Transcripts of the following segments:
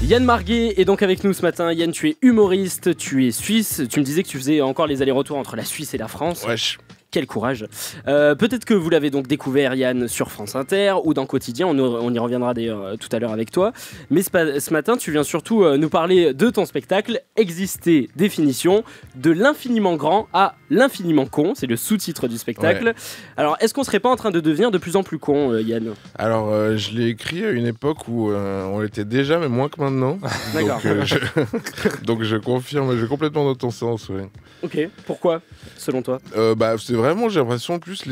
Yann Marguet est donc avec nous ce matin. Yann, tu es humoriste, tu es suisse. Tu me disais que tu faisais encore les allers-retours entre la Suisse et la France. Wesh. Quel courage. Peut-être que vous l'avez donc découvert, Yann, sur France Inter ou dans Quotidien. On y reviendra d'ailleurs tout à l'heure avec toi. Mais ce matin, tu viens surtout nous parler de ton spectacle Exister, définition, de l'infiniment grand à l'infiniment con. C'est le sous-titre du spectacle. Ouais. Alors, est-ce qu'on serait pas en train de devenir de plus en plus con, Yann ? Alors, je l'ai écrit à une époque où on l'était déjà, mais moins que maintenant. D'accord. Donc, je confirme, je vais complètement dans ton sens. Ouais. Ok, pourquoi, selon toi ? C'est vraiment, j'ai l'impression plus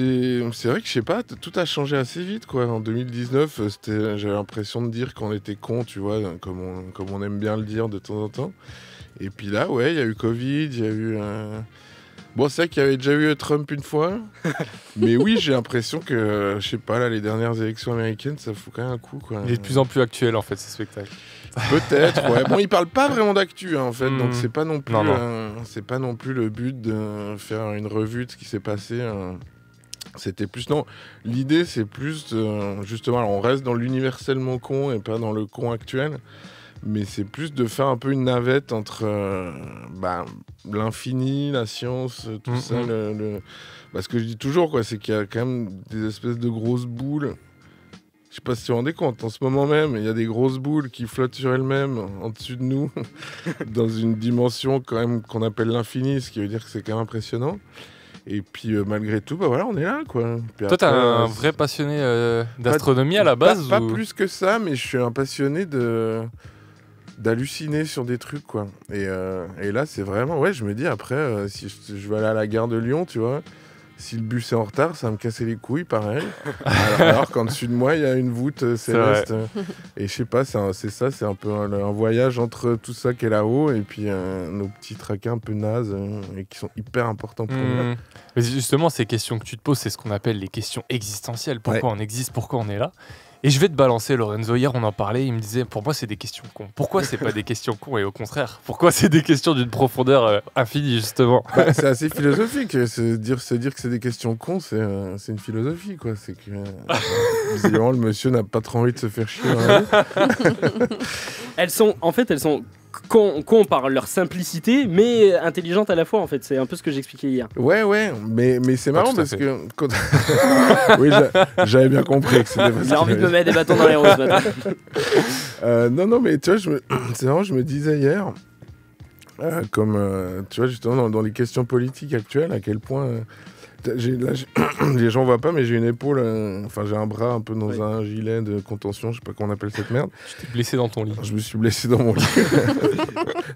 c'est vrai que je sais pas, tout a changé assez vite quoi. En 2019, j'avais l'impression de dire qu'on était con, tu vois, comme on aime bien le dire de temps en temps. Et puis là, ouais, il y a eu Covid, il y a eu. Bon, c'est vrai qu'il y avait déjà eu Trump une fois, mais oui, j'ai l'impression que, je sais pas, là, les dernières élections américaines, ça fout quand même un coup quoi. Il est de plus en plus actuel en fait, ce spectacle. Peut-être, ouais. Bon, il parle pas vraiment d'actu, hein, en fait, donc c'est pas non plus, c'est pas non plus le but de faire une revue de ce qui s'est passé. C'était plus, non. L'idée, c'est plus, justement, alors on reste dans l'universellement con et pas dans le con actuel, mais c'est plus de faire un peu une navette entre l'infini, la science, tout ça. Ce que je dis toujours, quoi, c'est qu'il y a quand même des espèces de grosses boules. Je sais pas si tu te rendez compte, en ce moment même, il y a des grosses boules qui flottent sur elles-mêmes, en dessus de nous, dans une dimension quand même qu'on appelle l'infini, ce qui veut dire que c'est quand même impressionnant. Et puis malgré tout, voilà, on est là, quoi. Puis toi, t'es un vrai passionné d'astronomie à la base pas plus que ça, mais je suis un passionné d'halluciner sur des trucs, quoi. Et là, c'est vraiment... Ouais, je me dis, après, si je vais aller à la gare de Lyon, tu vois... Si le bus est en retard, ça va me casser les couilles, pareil. alors qu'en dessus de moi, il y a une voûte céleste. Et je sais pas, c'est un peu un voyage entre tout ça qui est là-haut et puis nos petits traquins un peu nazes et qui sont hyper importants pour nous. Mais justement, ces questions que tu te poses, c'est ce qu'on appelle les questions existentielles. Pourquoi on existe, pourquoi on est là ? Et je vais te balancer, Lorenzo. Hier, on en parlait. Il me disait, pour moi, c'est des questions cons. Pourquoi c'est pas des questions cons et au contraire, pourquoi c'est des questions d'une profondeur infinie, justement ? C'est assez philosophique. Se dire que c'est des questions cons, c'est une philosophie, quoi. C'est que visiblement, le monsieur n'a pas trop envie de se faire chier. Elles sont cons par leur simplicité, mais intelligentes à la fois, en fait. C'est un peu ce que j'expliquais hier. Ouais, mais c'est marrant parce que... oui, j'avais bien compris que c'était pas ça. J'ai envie de me mettre des bâtons dans les roues ce matin. Non, mais tu vois, c'est marrant, je me disais hier, tu vois, justement, dans les questions politiques actuelles, à quel point... les gens voient pas, mais j'ai une épaule, j'ai un bras un peu dans un gilet de contention, je sais pas comment on appelle cette merde. Tu t'es blessé dans ton lit. Je me suis blessé dans mon lit.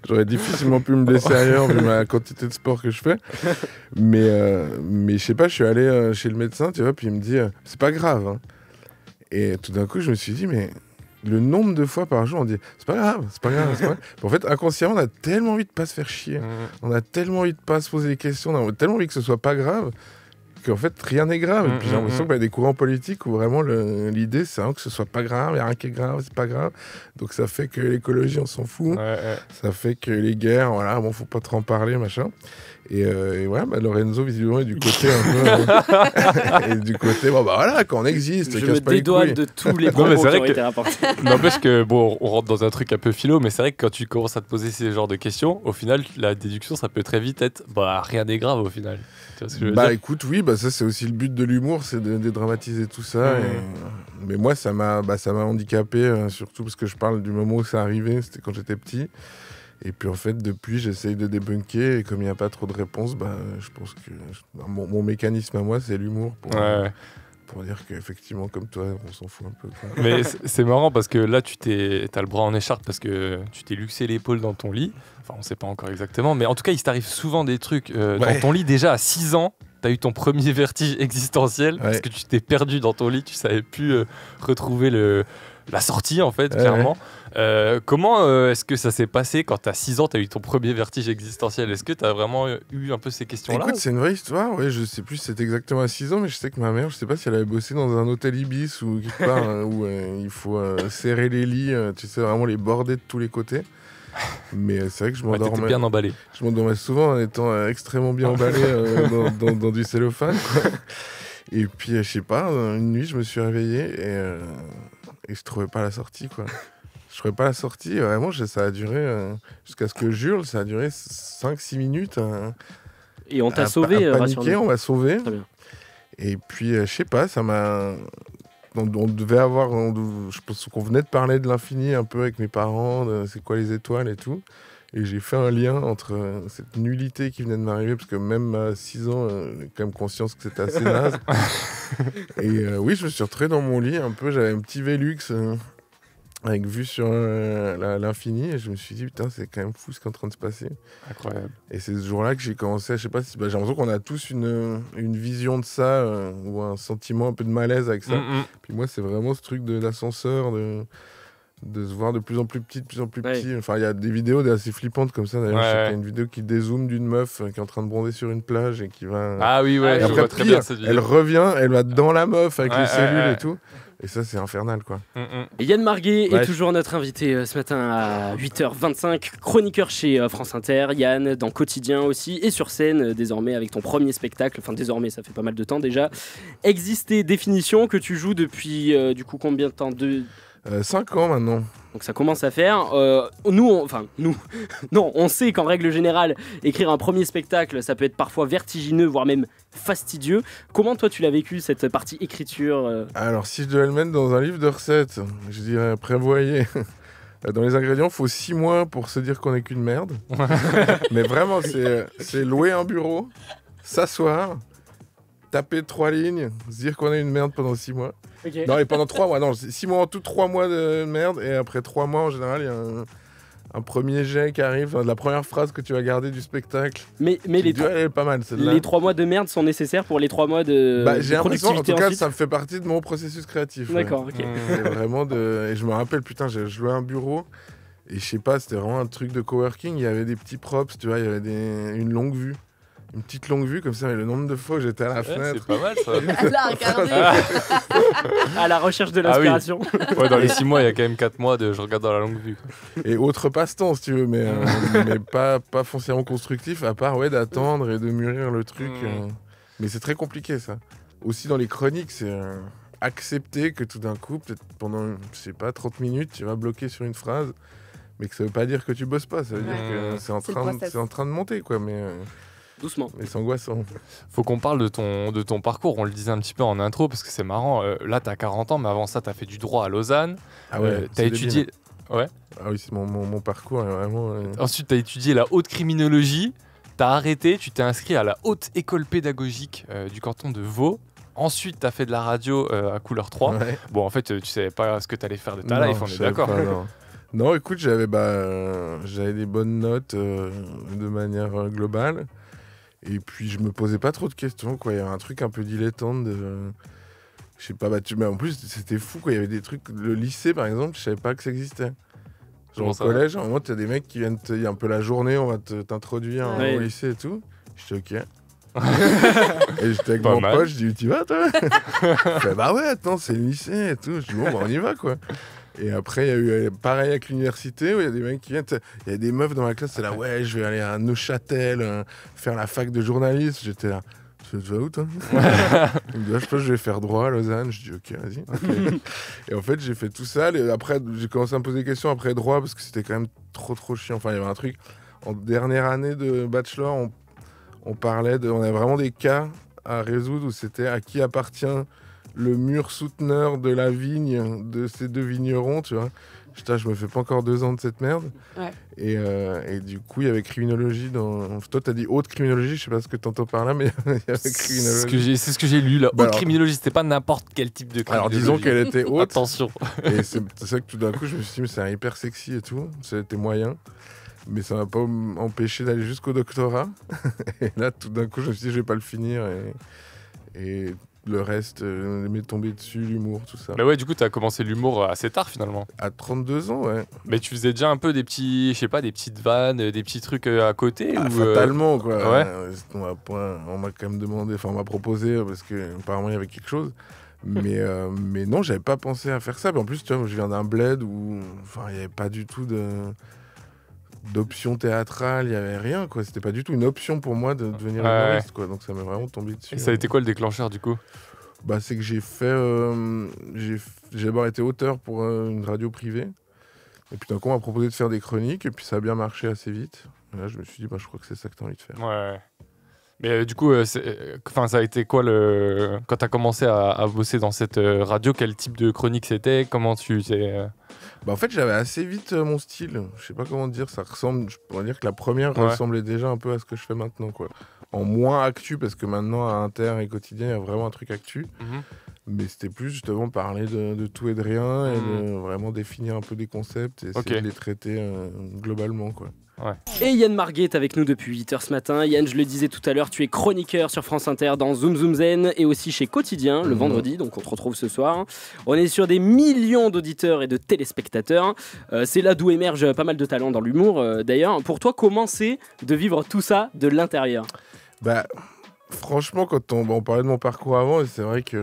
J'aurais difficilement pu me blesser ailleurs vu ma quantité de sport que je fais. Mais je sais pas, je suis allé chez le médecin, tu vois, puis il me dit c'est pas grave. Hein. Et tout d'un coup, je me suis dit mais le nombre de fois par jour on dit c'est pas grave. En fait, inconsciemment, on a tellement envie de pas se faire chier. On a tellement envie de pas se poser des questions, on a tellement envie que ce soit pas grave. Qu'en fait, rien n'est grave. Et puis j'ai l'impression qu'il y a des courants politiques où vraiment l'idée, c'est que ce soit pas grave, il n'y a rien qui est grave, c'est pas grave. Donc ça fait que l'écologie, on s'en fout. Ça fait que les guerres, voilà, bon, faut pas trop en parler, machin. Et Lorenzo, visiblement, est du côté un peu... et du côté, voilà, quand on existe, je me dédouane de tous les propos qui ont été rapportés. N'empêche que, bon, on rentre dans un truc un peu philo, mais c'est vrai que quand tu commences à te poser ces genres de questions, au final, la déduction, ça peut très vite être, rien n'est grave au final. Tu vois ce que je veux dire ? Écoute, oui, ça c'est aussi le but de l'humour, c'est de dédramatiser tout ça. Mais moi, ça m'a handicapé, surtout parce que je parle du moment où ça arrivait, c'était quand j'étais petit. Et puis en fait, depuis, j'essaye de débunker et comme il n'y a pas trop de réponses, je pense que mon mécanisme à moi, c'est l'humour pour dire qu'effectivement, comme toi, on s'en fout un peu. Quoi. Mais c'est marrant parce que là, t'as le bras en écharpe parce que tu t'es luxé l'épaule dans ton lit. Enfin, on ne sait pas encore exactement, mais en tout cas, il t'arrive souvent des trucs dans ton lit. Déjà, à 6 ans, t'as eu ton premier vertige existentiel parce que tu t'es perdu dans ton lit, tu savais plus retrouver la sortie, en fait, clairement. Comment est-ce que ça s'est passé quand t'as 6 ans, t'as eu ton premier vertige existentiel ? Est-ce que t'as vraiment eu un peu ces questions-là ? Écoute, c'est une vraie histoire. Ouais, je sais plus si c'était exactement à 6 ans, mais je sais que ma mère, je sais pas si elle avait bossé dans un hôtel Ibis ou quelque part où il faut serrer les lits, tu sais, vraiment les border de tous les côtés. Mais c'est vrai que je m'endormais. T'étais bien emballé. Je m'endormais souvent en étant extrêmement bien emballé dans du cellophane, quoi. Et puis, je sais pas, une nuit, je me suis réveillé et je trouvais pas la sortie, quoi. Je ferais pas la sortie. Vraiment, ça a duré jusqu'à ce que j'hurle. Ça a duré 5-6 minutes. Et on t'a sauvé, paniquer, rassure-nous. on m'a sauvé. Très bien. Et puis, je sais pas, ça m'a. On devait avoir. Je pense qu'on venait de parler de l'infini un peu avec mes parents, de c'est quoi les étoiles et tout. Et j'ai fait un lien entre cette nullité qui venait de m'arriver, parce que même à 6 ans, j'ai quand même conscience que c'était assez naze. Et oui, je me suis retrouvé dans mon lit un peu. J'avais un petit Velux avec vue sur l'infini. Et je me suis dit, putain, c'est quand même fou ce qui est en train de se passer. Incroyable. Et c'est ce jour-là que j'ai commencé, je sais pas si. J'ai l'impression qu'on a tous une vision de ça, ou un sentiment un peu de malaise avec ça. Puis moi, c'est vraiment ce truc d'ascenseur, de se voir de plus en plus petit, de plus en plus petit. Enfin, il y a des vidéos assez flippantes comme ça. D'ailleurs, il y a une vidéo qui dézoome d'une meuf qui est en train de bronzer sur une plage et qui va. Ah oui, ouais, et je après, vois très bien cette vidéo. Elle revient, elle va dans la meuf avec les cellules et tout. Et ça, c'est infernal, quoi. Et Yann Marguet est toujours notre invité ce matin à 8h25, chroniqueur chez France Inter. Yann, dans Quotidien aussi, et sur scène désormais avec ton premier spectacle. Enfin, désormais, ça fait pas mal de temps déjà. Exister, définition, que tu joues depuis du coup combien de temps 5 ans maintenant. Donc ça commence à faire. Nous. Non, on sait qu'en règle générale, écrire un premier spectacle, ça peut être parfois vertigineux, voire même fastidieux. Comment toi tu l'as vécu, cette partie écriture Alors, si je devais le mettre dans un livre de recettes, je dirais prévoyez. Dans les ingrédients, il faut 6 mois pour se dire qu'on n'est qu'une merde. Mais vraiment, c'est louer un bureau, s'asseoir, taper 3 lignes, se dire qu'on est une merde pendant 6 mois. Okay. Non, et pendant 3 mois, non, 6 mois en tout, 3 mois de merde, et après 3 mois, en général, il y a un premier jet qui arrive, la première phrase que tu vas garder du spectacle. Mais elle est pas mal, celle-là. Les 3 mois de merde sont nécessaires pour les 3 mois de j'ai l'impression, en tout cas, ensuite. ça me fait partie de mon processus créatif. D'accord, ok. C'est vraiment et je me rappelle, putain, j'ai joué à un bureau, et je sais pas, c'était vraiment un truc de coworking, il y avait des petits props, tu vois, il y avait une longue vue. Une petite longue vue comme ça, mais le nombre de fois que j'étais à la fenêtre. C'est pas mal ça. À la recherche de l'inspiration. Ah oui. Ouais, dans les 6 mois, il y a quand même 4 mois de je regarde dans la longue vue. Et autre passe-temps si tu veux, mais pas foncièrement constructif, à part d'attendre et de mûrir le truc. Mais c'est très compliqué ça. Aussi dans les chroniques, c'est accepter que tout d'un coup, peut-être pendant, je sais pas, 30 minutes, tu vas bloquer sur une phrase, mais que ça veut pas dire que tu bosses pas, ça veut dire que c'est en train de monter, quoi. Mais doucement. Mais c'est angoissant. Faut qu'on parle de ton parcours. On le disait un petit peu en intro parce que c'est marrant. Là, t'as 40 ans, mais avant ça, t'as fait du droit à Lausanne. Ah ouais. T'as étudié. Ouais. Ah oui, c'est mon parcours vraiment. Ensuite, t'as étudié la haute criminologie. T'as arrêté. Tu t'es inscrit à la haute école pédagogique du canton de Vaud. Ensuite, t'as fait de la radio à Couleur 3. Ouais. Bon, en fait, tu savais pas ce que t'allais faire de ta life. On est d'accord. Non, écoute, j'avais des bonnes notes de manière globale. Et puis je me posais pas trop de questions, quoi. Il y avait un truc un peu dilettante de. Je sais pas, mais en plus c'était fou, quoi. Il y avait des trucs. Le lycée par exemple, je savais pas que ça existait. Genre au collège, à un moment, tu as des mecs qui viennent il y a un peu la journée, on va t'introduire au lycée et tout. J'étais ok. Et j'étais avec mon pote, je dis, tu vas toi? Il fait, bah ouais, attends, c'est le lycée et tout. Je dis, bon, bah on y va, quoi. Et après, il y a eu pareil avec l'université où il y a des mecs qui viennent. Il y a des meufs dans ma classe, c'est là, ouais, je vais aller à Neuchâtel faire la fac de journalisme. J'étais là, tu vas où toi? Il me dit, je pense que je vais faire droit à Lausanne. Je dis, ok, vas-y. Okay. Et en fait, j'ai fait tout ça. Et après, j'ai commencé à me poser des questions après droit parce que c'était quand même trop chiant. Enfin, il y avait un truc. En dernière année de bachelor, on parlait on avait vraiment des cas à résoudre où c'était à qui appartient le mur souteneur de la vigne de ces 2 vignerons, tu vois. Je me fais pas encore 2 ans de cette merde. Ouais. Et du coup, il y avait criminologie dans. Toi, t'as dit haute criminologie, je sais pas ce que t'entends par là, mais il y avait criminologie. C'est ce que j'ai lu, la haute criminologie, c'était pas n'importe quel type de criminologie. Alors disons qu'elle était haute. Attention. Et c'est ça que tout d'un coup, je me suis dit, mais c'est hyper sexy et tout. C'était moyen. Mais ça m'a pas empêché d'aller jusqu'au doctorat. Et là, tout d'un coup, je me suis dit, je vais pas le finir. Et le reste m'est tombé dessus, l'humour, tout ça. Mais ouais, du coup, t'as commencé l'humour assez tard finalement. À 32 ans, ouais. Mais tu faisais déjà un peu des petits, je sais pas, des petites vannes, des petits trucs à côté ou fatalement, quoi. Ouais. On m'a quand même demandé, enfin, on m'a proposé parce qu'apparemment il y avait quelque chose. Mais non, j'avais pas pensé à faire ça. Mais en plus, tu vois, je viens d'un bled où il n'y avait pas du tout d'option théâtrale, il n'y avait rien, quoi. C'était pas du tout une option pour moi de devenir humoriste, quoi. Donc ça m'est vraiment tombé dessus. Et ça a été quoi le déclencheur du coup? C'est que j'ai d'abord été auteur pour une radio privée. Et puis d'un coup, on m'a proposé de faire des chroniques, et puis ça a bien marché assez vite. Et là, je me suis dit, je crois que c'est ça que tu as envie de faire. Ouais. Mais du coup, ça a été quoi quand tu as commencé à bosser dans cette radio, quel type de chronique c'était? Comment tu t'es... En fait, j'avais assez vite mon style. Je sais pas comment dire, ça ressemble. Je pourrais dire que la première ressemblait déjà un peu à ce que je fais maintenant, quoi. En moins actu, parce que maintenant à Inter et Quotidien, il y a vraiment un truc actu. Mais c'était plus justement parler de tout et de rien et de vraiment définir un peu des concepts et essayer de les traiter globalement, quoi. Ouais. Et Yann Marguet est avec nous depuis 8h ce matin. Yann, je le disais tout à l'heure, tu es chroniqueur sur France Inter dans Zoom Zoom Zen et aussi chez Quotidien le vendredi, donc on te retrouve ce soir. On est sur des millions d'auditeurs et de téléspectateurs. C'est là d'où émerge pas mal de talents dans l'humour d'ailleurs. Pour toi, comment c'est de vivre tout ça de l'intérieur? Franchement, quand on parlait de mon parcours avant, et c'est vrai que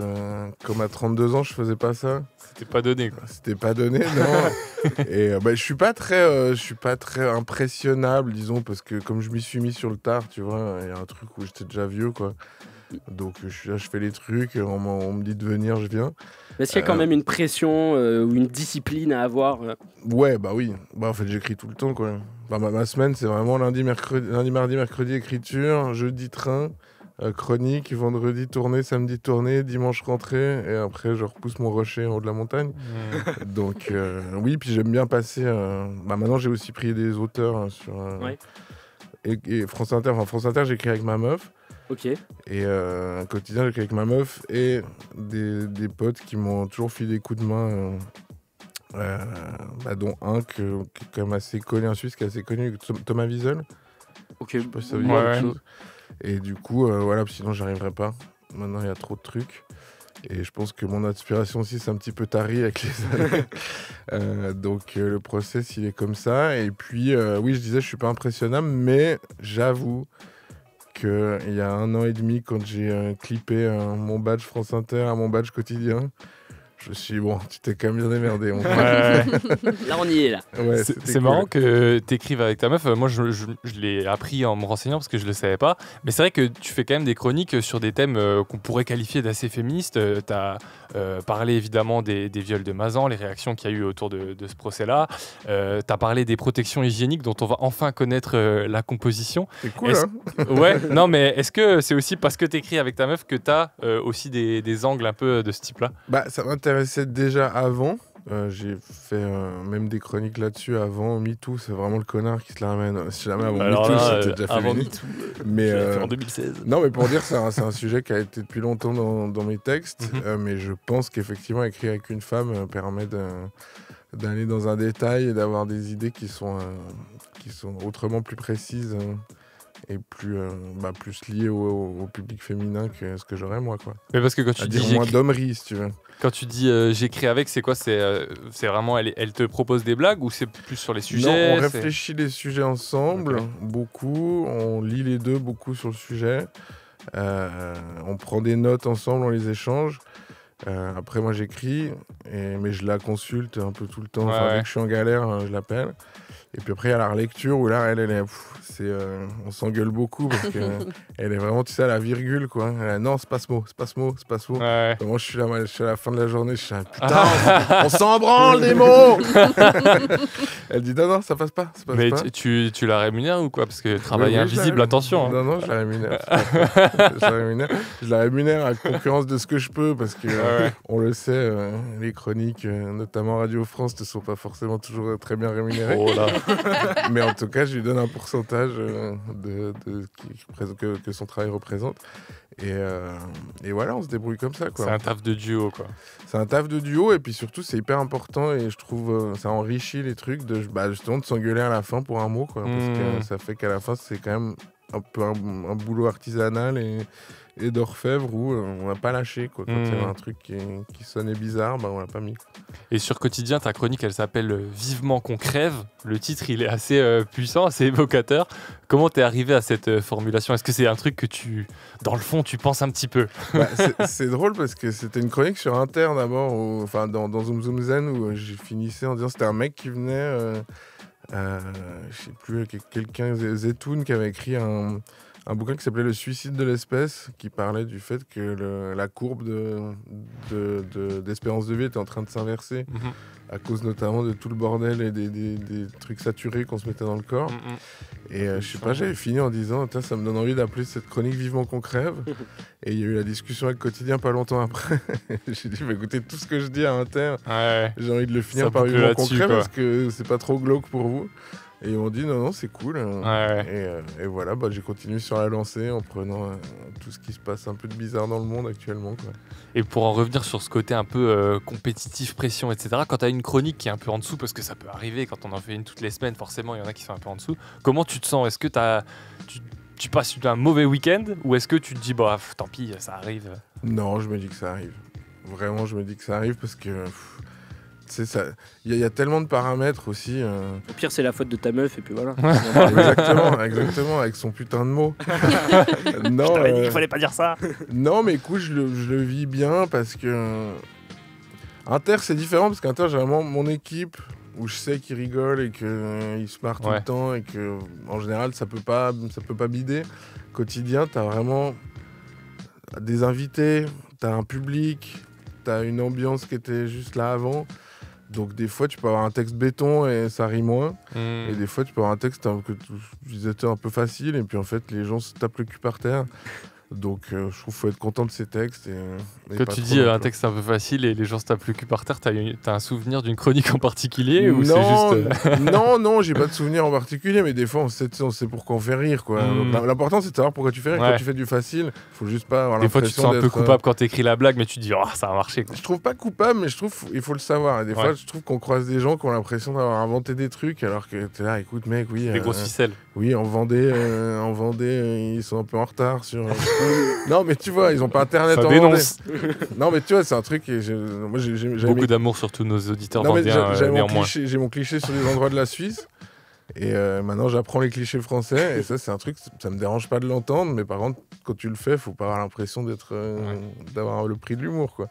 comme à 32 ans, je faisais pas ça. C'était pas donné, quoi. C'était pas donné, non. Et je suis pas très impressionnable, disons, parce que comme je m'y suis mis sur le tard, tu vois, il y a un truc où j'étais déjà vieux, quoi. Donc je suis là, je fais les trucs, on me dit de venir, je viens. Est-ce qu'il y a quand même une pression ou une discipline à avoir Ouais, oui. En fait, j'écris tout le temps, quoi. Ma semaine, c'est vraiment lundi, mardi, mercredi, écriture, jeudi, train. Chronique, vendredi tournée, samedi tournée, dimanche rentrée, et après je repousse mon rocher en haut de la montagne. Donc oui, puis j'aime bien passer. Maintenant j'ai aussi pris des auteurs sur et France Inter. Enfin France Inter, j'écris avec ma meuf. Ok. Et Quotidien, j'écris avec ma meuf et des potes qui m'ont toujours filé des coups de main. Dont un qui est quand même assez connu, un Suisse qui est assez connu, Thomas Wiesel. Ok. Je sais pas si ça veut dire quelque chose. Et du coup, sinon j'arriverai pas. Maintenant, il y a trop de trucs. Et je pense que mon inspiration aussi, c'est un petit peu tari avec les années. Donc le process, il est comme ça. Et puis, oui, je disais, je suis pas impressionnable, mais j'avoue qu'il y a 1 an et demi, quand j'ai clippé mon badge France Inter à mon badge Quotidien, je me suis dit, tu t'es quand même bien démerdé. Là, on y est, là. Ouais, c'est marrant que tu écrives avec ta meuf. Moi, je l'ai appris en me renseignant parce que je le savais pas. Mais c'est vrai que tu fais quand même des chroniques sur des thèmes qu'on pourrait qualifier d'assez féministes. Tu as parlé évidemment des viols de Mazan, les réactions qu'il y a eu autour de ce procès-là. Tu as parlé des protections hygiéniques dont on va enfin connaître la composition. C'est cool, hein. Ouais, non, mais est-ce que c'est aussi parce que tu écris avec ta meuf que tu as aussi des angles un peu de ce type-là? Ça m'intéressait déjà avant. J'ai fait même des chroniques là-dessus avant MeToo. C'est vraiment le connard qui se la ramène. Si jamais avant MeToo, c'était déjà avant féministe. Mais fait en 2016. Non, mais pour dire, c'est un sujet qui a été depuis longtemps dans mes textes. Mais je pense qu'effectivement, écrire avec une femme permet d'aller dans un détail et d'avoir des idées qui sont autrement plus précises. Et plus lié au public féminin que ce que j'aurais moi, quoi. Mais parce que quand tu dis moins d'hommerie, si tu veux. Quand tu dis j'écris avec, c'est quoi? C'est vraiment elle te propose des blagues ou c'est plus sur les sujets? Non, on réfléchit les sujets ensemble, beaucoup. On lit les deux beaucoup sur le sujet. On prend des notes ensemble, on les échange. Après, moi, j'écris, mais je la consulte un peu tout le temps. Dès que je suis en galère, je l'appelle. Et puis après, il y a la relecture où là, on s'engueule beaucoup parce qu'elle est vraiment, tu sais, à la virgule, quoi. Non, c'est pas ce mot. Ouais. Moi, je suis là, à la fin de la journée, je suis là, putain, on s'en branle des mots. Elle dit non, ça passe pas. Mais tu la rémunères ou quoi? Parce que travail invisible, attention. Hein. Non, je la rémunère. Je la rémunère à concurrence de ce que je peux parce que on le sait, les chroniques, notamment Radio France, ne sont pas forcément toujours très bien rémunérées. Oh là. Mais en tout cas, je lui donne un pourcentage que son travail représente. Et voilà, on se débrouille comme ça, quoi. C'est un taf de duo, quoi. C'est un taf de duo, et puis surtout, c'est hyper important, et je trouve ça enrichit les trucs justement de s'engueuler à la fin pour un mot, quoi. Parce que ça fait qu'à la fin, c'est quand même un peu un boulot artisanal et d'orfèvre où on n'a pas lâché, quoi. Quand il y avait un truc qui sonnait bizarre, on l'a pas mis. Et sur Quotidien, ta chronique, elle s'appelle Vivement qu'on crève. Le titre, il est assez puissant, assez évocateur. Comment t'es arrivé à cette formulation? Est-ce que c'est un truc que dans le fond, tu penses un petit peu? C'est drôle parce que c'était une chronique sur Inter d'abord, dans Zoom Zoom Zen, où je finissais en disant c'était un mec qui venait, je sais plus, quelqu'un, Zetoun, qui avait écrit un bouquin qui s'appelait Le suicide de l'espèce, qui parlait du fait que la courbe d'espérance de vie était en train de s'inverser, à cause notamment de tout le bordel et des trucs saturés qu'on se mettait dans le corps. Et je sais pas, j'avais fini en disant, ça me donne envie d'appeler cette chronique Vivement qu'on crève. Et il y a eu la discussion avec Quotidien pas longtemps après. J'ai dit, écoutez, tout ce que je dis à Inter, j'ai envie de le finir par Vivement qu'on crève parce que c'est pas trop glauque pour vous. Et ils m'ont dit non, c'est cool. Et voilà, j'ai continué sur la lancée en prenant tout ce qui se passe un peu de bizarre dans le monde actuellement, quoi. Et pour en revenir sur ce côté un peu compétitif, pression, etc., quand tu as une chronique qui est un peu en dessous, parce que ça peut arriver quand on en fait une toutes les semaines, forcément, il y en a qui sont un peu en dessous, comment tu te sens? Est-ce que tu passes un mauvais week-end ou est-ce que tu te dis, tant pis, ça arrive? Non, je me dis que ça arrive. Vraiment, je me dis que ça arrive parce que... Il y a tellement de paramètres aussi. Au pire, c'est la faute de ta meuf, et puis voilà. exactement, avec son putain de mot. Non, je t'avais dit qu'il fallait pas dire ça. Non, mais écoute, je le vis bien parce que Inter, c'est différent parce qu'Inter, j'ai vraiment mon équipe où je sais qu'ils rigolent et qu'ils se marrent tout le temps et que en général, ça peut pas bider. Quotidien, t'as vraiment des invités, t'as un public, t'as une ambiance qui était juste là avant. Donc des fois tu peux avoir un texte béton et ça rit moins, et des fois tu peux avoir un texte que je disais un peu facile et puis en fait les gens se tapent le cul par terre. Donc je trouve qu'il faut être content de ces textes. Quand tu dis un texte un peu facile et les gens se tapent le cul par terre, t'as un souvenir d'une chronique en particulier ou c'est juste... Non, j'ai pas de souvenir en particulier, mais des fois on sait pourquoi on fait rire, quoi. L'important c'est de savoir pourquoi tu fais rire. Quand tu fais du facile, faut juste pas avoir l'impression d'être... Des fois tu te sens un peu coupable quand t'écris la blague, mais tu te dis ça va marcher, quoi. Je trouve pas coupable, mais je trouve il faut le savoir. Et des fois je trouve qu'on croise des gens qui ont l'impression d'avoir inventé des trucs alors que t'es là, écoute mec, oui. Des grosses ficelles. Oui, en Vendée, ils sont un peu en retard sur... Non, mais tu vois, ils ont pas internet en Vendée. Non, mais tu vois, c'est un truc... Moi, beaucoup d'amour sur tous nos auditeurs vendéens, néanmoins. J'ai mon cliché sur les endroits de la Suisse. Et maintenant, j'apprends les clichés français. Et ça, c'est un truc, ça me dérange pas de l'entendre. Mais par contre, quand tu le fais, faut pas avoir l'impression d'avoir le prix de l'humour, quoi.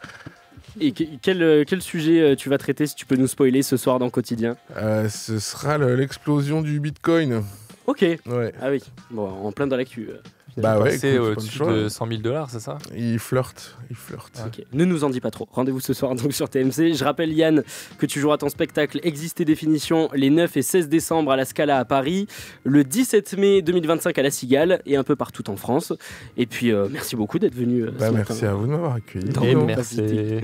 Et quel sujet tu vas traiter, si tu peux nous spoiler ce soir dans Quotidien? Ce sera l'explosion du Bitcoin. Ok. Ouais. Ah oui, bon, en plein dans l'actu. C'est au-dessus de 100 000 $, c'est ça? Il flirte. Okay. Ne nous en dis pas trop. Rendez-vous ce soir donc sur TMC. Je rappelle, Yann, que tu joueras ton spectacle Existe et définition les 9 et 16 décembre à la Scala à Paris, le 17 mai 2025 à la Cigale et un peu partout en France. Et puis, merci beaucoup d'être venu. Merci à vous de m'avoir accueilli. Merci.